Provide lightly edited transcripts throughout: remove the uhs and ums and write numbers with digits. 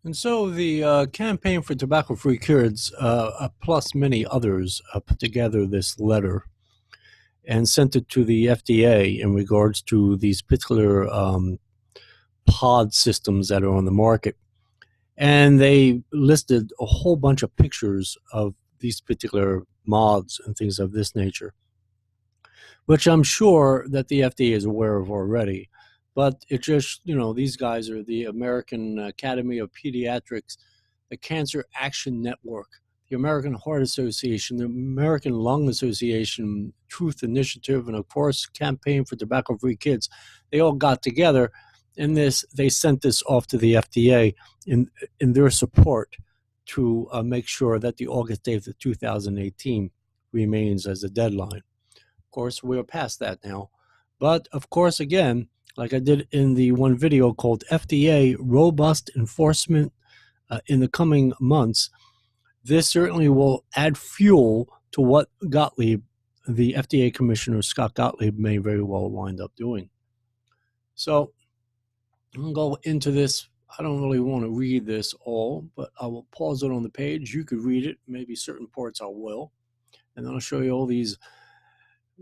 And so the Campaign for Tobacco-Free Kids, plus many others, put together this letter and sent it to the FDA in regards to these particular pod systems that are on the market. And they listed a whole bunch of pictures of these particular mods and things of this nature, which I'm sure that the FDA is aware of already. But it just, these guys are the American Academy of Pediatrics, the Cancer Action Network, the American Heart Association, the American Lung Association, Truth Initiative, and of course, Campaign for Tobacco-Free Kids. They all got together in this. They sent this off to the FDA in their support to make sure that the August 8th of 2018 remains as a deadline. Of course, we're past that now. But of course, again, like I did in the one video called FDA Robust Enforcement in the Coming Months, this certainly will add fuel to what Gottlieb, the FDA Commissioner Scott Gottlieb, may very well wind up doing. So I'm going to go into this. I don't really want to read this all, but I will pause it on the page. You could read it. Maybe certain parts I will. And then I'll show you all these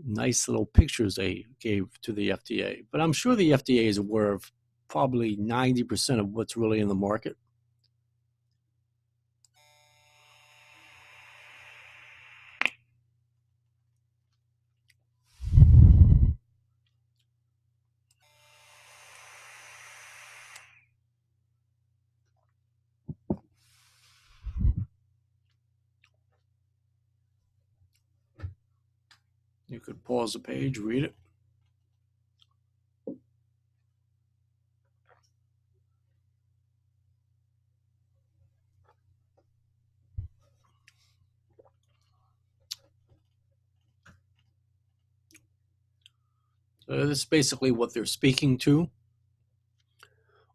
nice little pictures they gave to the FDA. But I'm sure the FDA is aware of probably 90% of what's really in the market. You could pause the page, read it. So this is basically what they're speaking to.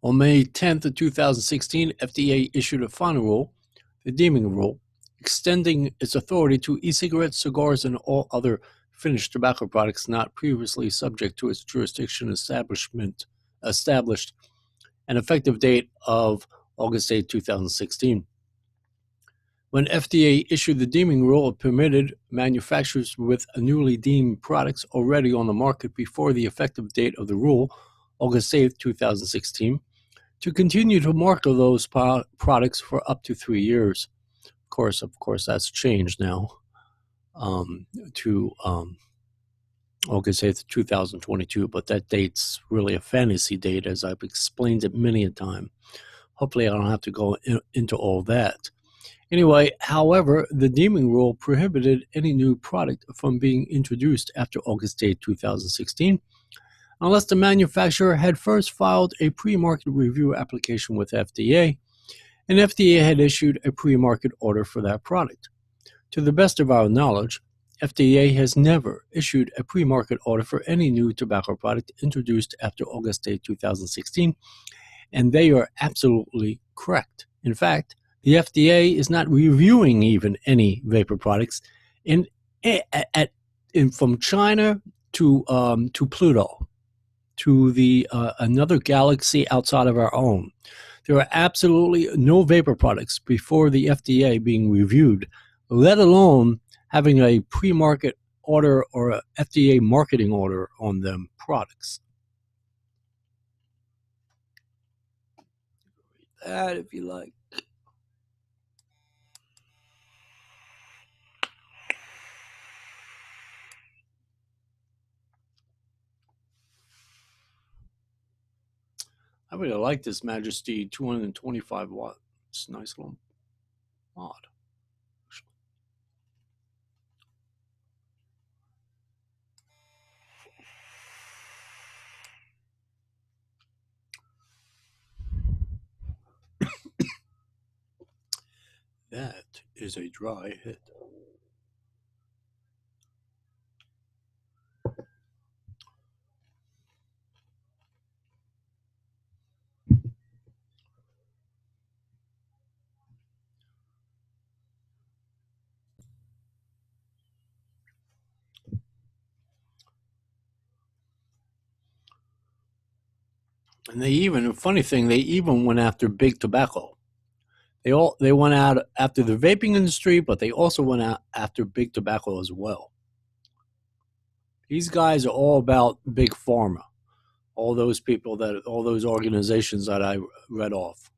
On May 10th of 2016, FDA issued a final rule, the deeming rule, extending its authority to e-cigarettes, cigars, and all other finished tobacco products not previously subject to its jurisdiction established, an effective date of August 8, 2016. When FDA issued the deeming rule, it permitted manufacturers with newly deemed products already on the market before the effective date of the rule, August 8, 2016, to continue to market those products for up to 3 years. Of course, that's changed now to August 8th, 2022, but that date's really a fantasy date, as I've explained it many a time. Hopefully I don't have to go into all that. Anyway, however, the deeming rule prohibited any new product from being introduced after August 8, 2016, unless the manufacturer had first filed a pre-market review application with FDA, and FDA had issued a pre-market order for that product. To the best of our knowledge, FDA has never issued a pre-market order for any new tobacco product introduced after August 8, 2016, and they are absolutely correct. In fact, the FDA is not reviewing even any vapor products from China to Pluto, to the another galaxy outside of our own. There are absolutely no vapor products before the FDA being reviewed, let alone having a pre-market order or a FDA marketing order on them products. Read that if you like. I really like this Majesty 225 watt. It's a nice little mod. That is a dry hit. And they even, a funny thing, they even went after big tobacco. They went out after the vaping industry, but they also went out after big tobacco as well. These guys are all about big pharma. All those people all those organizations that I read off.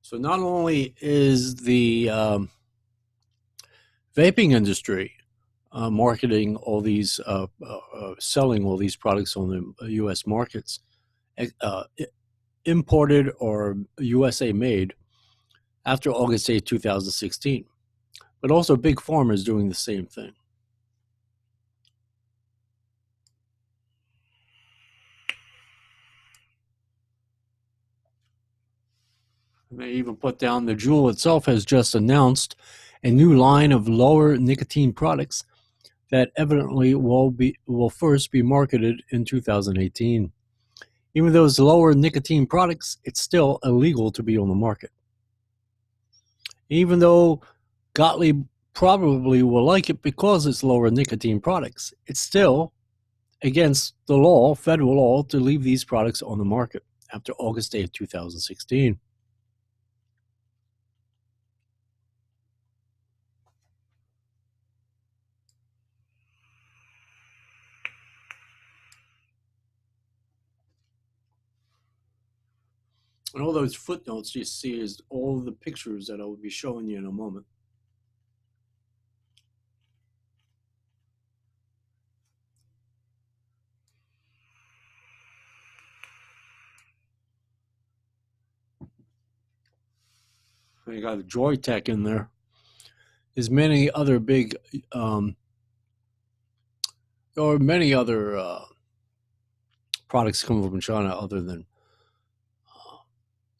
So not only is the vaping industry marketing all these, selling all these products on the U.S. markets, uh, imported or USA made after August 8, 2016. But also Big Pharma is doing the same thing. And they even put down the Juul itself has just announced a new line of lower nicotine products that evidently will first be marketed in 2018. Even those lower nicotine products, it's still illegal to be on the market. Even though Gottlieb probably will like it because it's lower nicotine products, it's still against the law, federal law, to leave these products on the market after August 8, 2016. And all those footnotes you see is all the pictures that I will be showing you in a moment. You got the Joytech in there. There's many other big, or many other products coming from China other than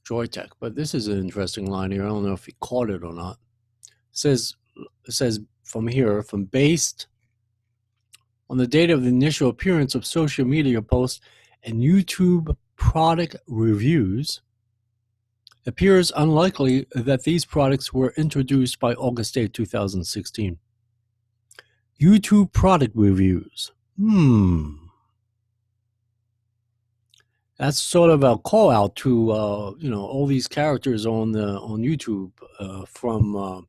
Joytech. But this is an interesting line here. I don't know if you caught it or not. It says from here, from based on the date of the initial appearance of social media posts and YouTube product reviews, it appears unlikely that these products were introduced by August 8, 2016. YouTube product reviews. That's sort of a call out to all these characters on YouTube from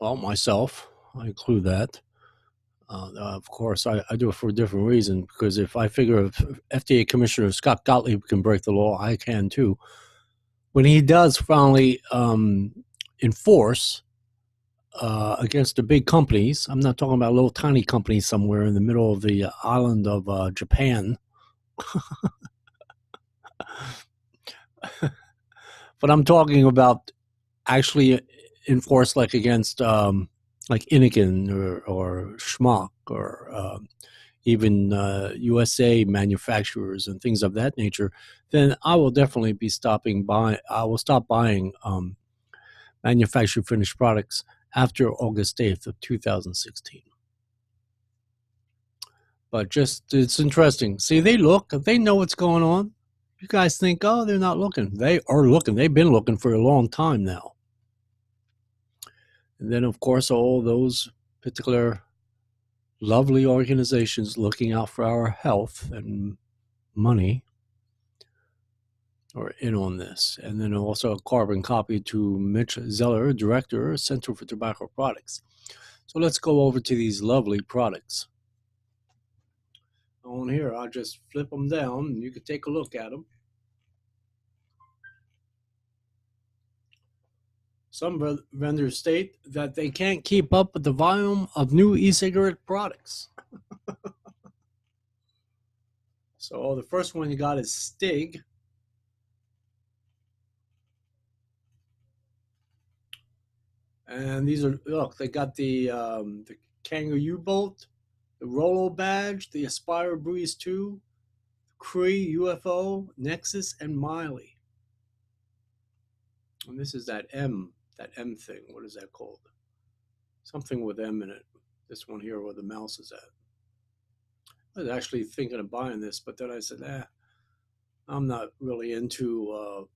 myself. I include that. Of course, I do it for a different reason, because if I figure if FDA Commissioner Scott Gottlieb can break the law, I can too. When he does finally enforce against the big companies, I'm not talking about little tiny companies somewhere in the middle of the island of Japan, but I'm talking about actually enforce like against like Inniken or Schmuck or even USA manufacturers and things of that nature, then I will definitely be stopping by. I will stop buying manufactured finished products after August 8th of 2016. But just, it's interesting. See, they know what's going on. You guys think, oh, they're not looking. They are looking. They've been looking for a long time now. And then, of course, all those particular lovely organizations looking out for our health and money are in on this. And then also a carbon copy to Mitch Zeller, Director, Center for Tobacco Products. So let's go over to these lovely products. On here, I'll just flip them down and you can take a look at them. Some vendors state that they can't keep up with the volume of new e-cigarette products. So the first one you got is Stig. And these are, look, they got the Kangaroo U-Bolt, the Rolo badge, the Aspire Breeze 2, Cree UFO, Nexus, and Miley. And this is that M thing. What is that called? Something with M in it. This one here where the mouse is at. I was actually thinking of buying this, but then I said, I'm not really into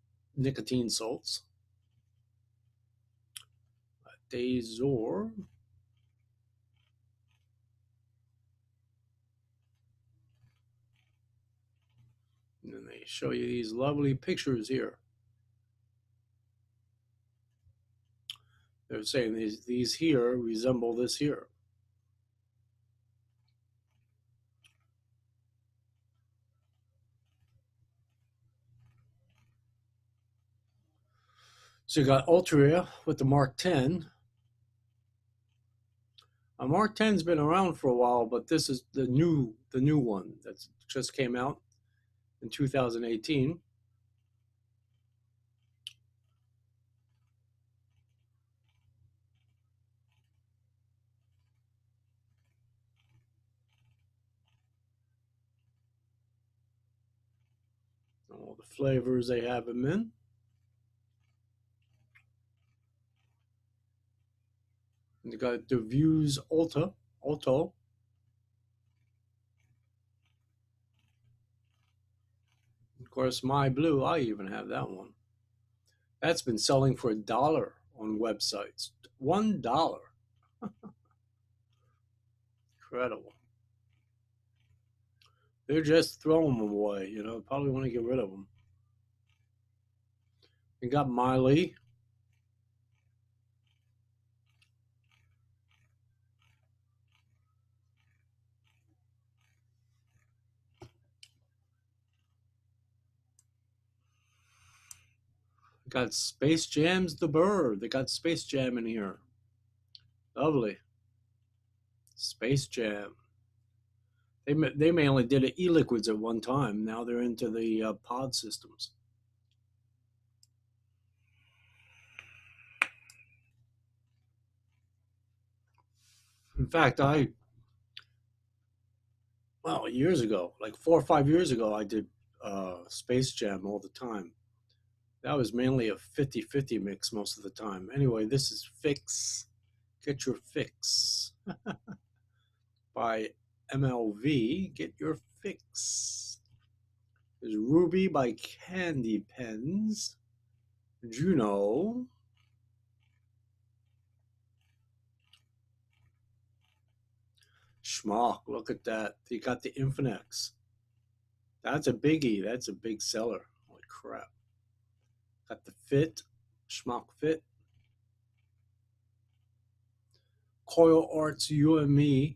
nicotine salts. Dazor. And then they show you these lovely pictures here. They're saying these here resemble this here. So you got Ultra with the Mark 10. Mark 10's been around for a while, but this is the new one that just came out in 2018. All the flavors they have them in. And you got the Vuse Alto. Of course, My Blue, I even have that one. That's been selling for $1 on websites. $1. Incredible. They're just throwing them away, you know, probably want to get rid of them. You got Miley. Got Space Jam's The Bird. They got Space Jam in here. Lovely. Space Jam. They mainly did e-liquids at one time. Now they're into the pod systems. In fact, years ago, like 4 or 5 years ago, I did Space Jam all the time. That was mainly a 50-50 mix most of the time. Anyway, this is Fix. Get Your Fix by MLV. Get Your Fix. There's Ruby by Candy Pens. Juno. Schmock, look at that. You got the Infinix. That's a biggie. That's a big seller. Holy crap. Got the Fit. Schmock Fit. Coil Arts UME.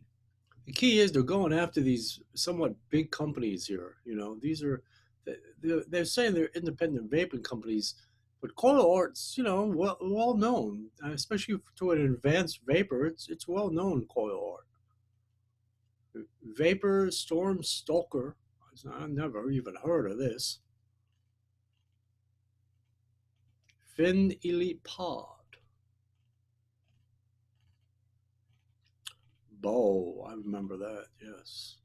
The key is they're going after these somewhat big companies here. You know, these are, they're saying they're independent vaping companies, but Coil Arts, you know, well known, especially to an advanced vapor. It's well known. Coil Art. Vapor Storm Stalker. I've never even heard of this. Fin Elite Pod. Bow. I remember that, yes.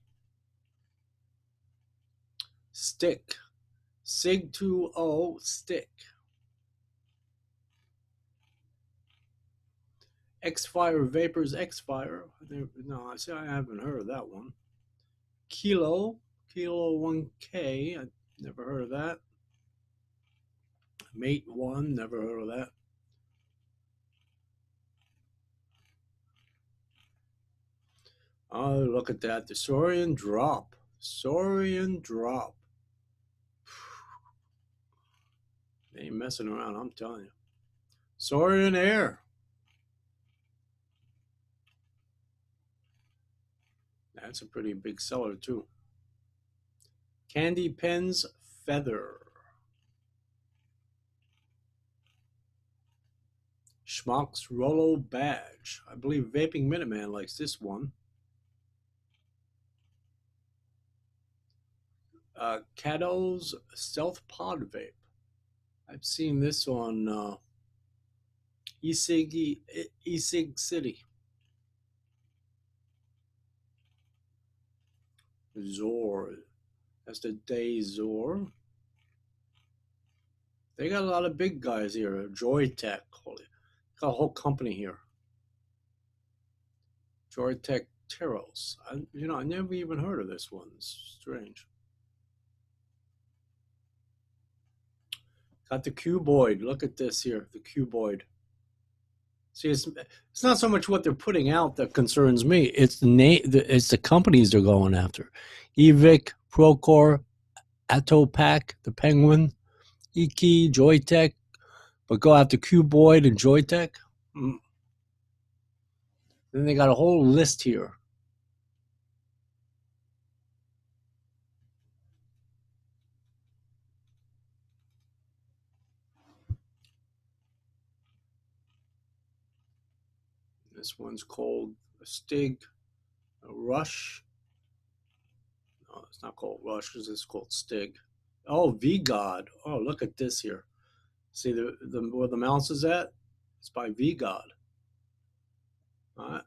Stick. Sig 2O Stick. X-Fire Vapors X-Fire. No, I haven't heard of that one. Kilo 1K. I never heard of that. Mate 1, never heard of that. Oh, look at that. The Saurian Drop. Saurian Drop. They ain't messing around, I'm telling you. Saurian Air. That's a pretty big seller, too. Candy Pens Feather. Schmock's Rollo Badge. I believe Vaping Minuteman likes this one. Cato's Stealth Pod Vape. I've seen this on eSig City. Zor. That's the Dazor. They got a lot of big guys here. Joytech. Holy, got a whole company here. Joytech Teros. I never even heard of this one. It's strange. Got the cuboid. Look at this here, the cuboid. See, it's not so much what they're putting out that concerns me. It's it's the companies they're going after. Evic, Procore, Atopac, the Penguin, Iki, Joytech, but go after Cuboid and Joytech. Then they got a whole list here. This one's called Stig, Rush. No, it's not called Rush. This is called Stig. Oh, VGod. Oh, look at this here. See where the mouse is at? It's by VGod. All right.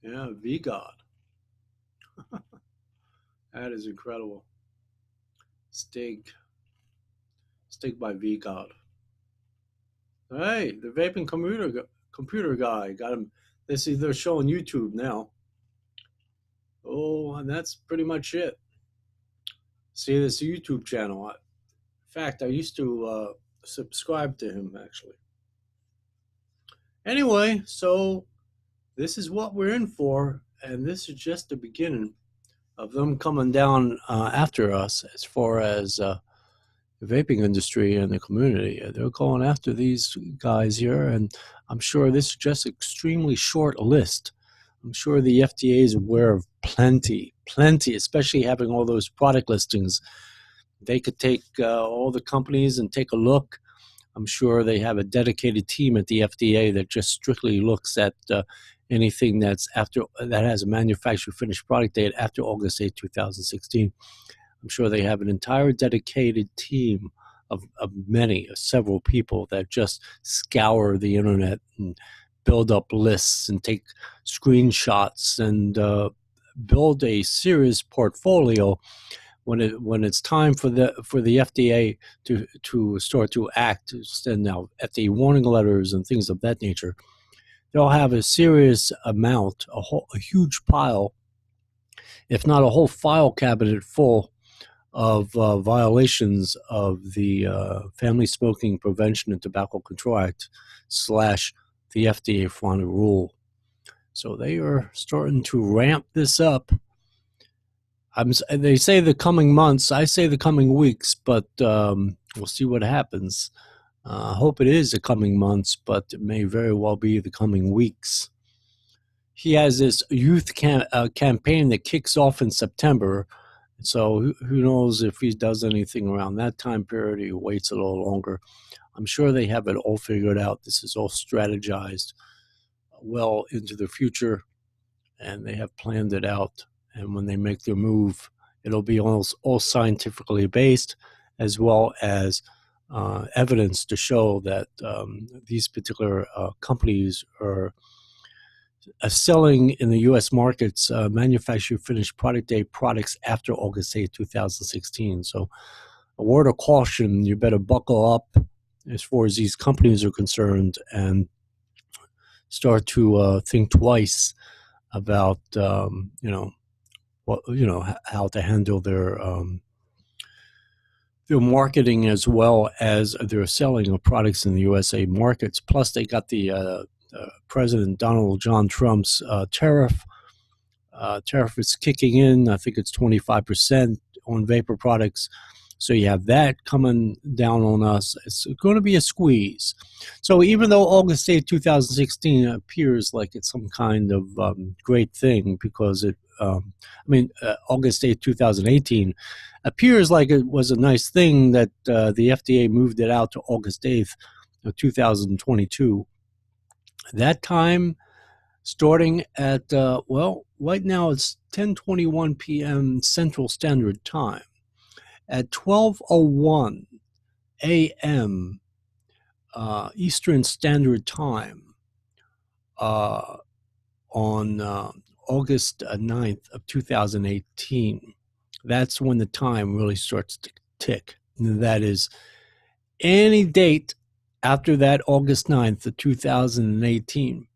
Yeah, VGod. That is incredible. Stig by VGod. Hey, the vaping computer guy got him. They're showing YouTube now. Oh, and that's pretty much it. See this YouTube channel. In fact, I used to subscribe to him actually. Anyway, so this is what we're in for, and this is just the beginning of them coming down after us as far as the vaping industry and the community. They're going after these guys here, and I'm sure this is just an extremely short list. I'm sure the FDA is aware of plenty, especially having all those product listings. They could take all the companies and take a look. I'm sure they have a dedicated team at the FDA that just strictly looks at anything that has a manufactured finished product date after August 8, 2016. I'm sure they have an entire dedicated team of several people that just scour the internet and build up lists and take screenshots and build a serious portfolio. When it's time for the FDA to start to act, to send out FDA warning letters and things of that nature, they'll have a serious amount, a huge pile, if not a whole file cabinet full of violations of the Family Smoking Prevention and Tobacco Control Act / the FDA final rule. So they are starting to ramp this up. They say the coming months. I say the coming weeks, but we'll see what happens. I hope it is the coming months, but it may very well be the coming weeks. He has this youth campaign that kicks off in September. So who knows if he does anything around that time period, he waits a little longer. I'm sure they have it all figured out. This is all strategized well into the future, and they have planned it out. And when they make their move, it'll be all scientifically based, as well as evidence to show that these particular companies are selling in the U.S. markets manufactured finished product date products after August 8, 2016. So a word of caution, you better buckle up as far as these companies are concerned and start to think twice about, how to handle their marketing as well as their selling of products in the USA markets. Plus, they got the President Donald John Trump's tariff. Tariff is kicking in. I think it's 25% on vapor products. So you have that coming down on us. It's going to be a squeeze. So even though August 8, 2016 appears like it's some kind of great thing because August 8, 2018 appears like it was a nice thing that the FDA moved it out to August 8th, 2022. That time, starting at, right now it's 10:21 p.m. Central Standard Time. At 12:01 a.m. Eastern Standard Time on August 9th of 2018, that's when the time really starts to tick. And that is any date after that August 9th of 2018,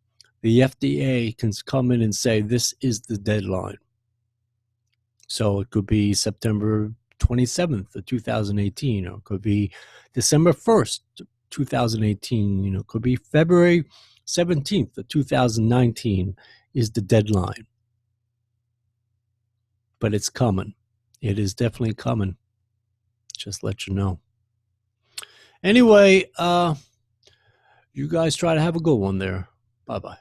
the FDA can come in and say this is the deadline. So it could be September 27th of 2018, or it could be December 1st, 2018, it could be February 17th of 2019 is the deadline. But it's coming. It is definitely coming. Just let you know. Anyway, you guys try to have a good one there. Bye-bye.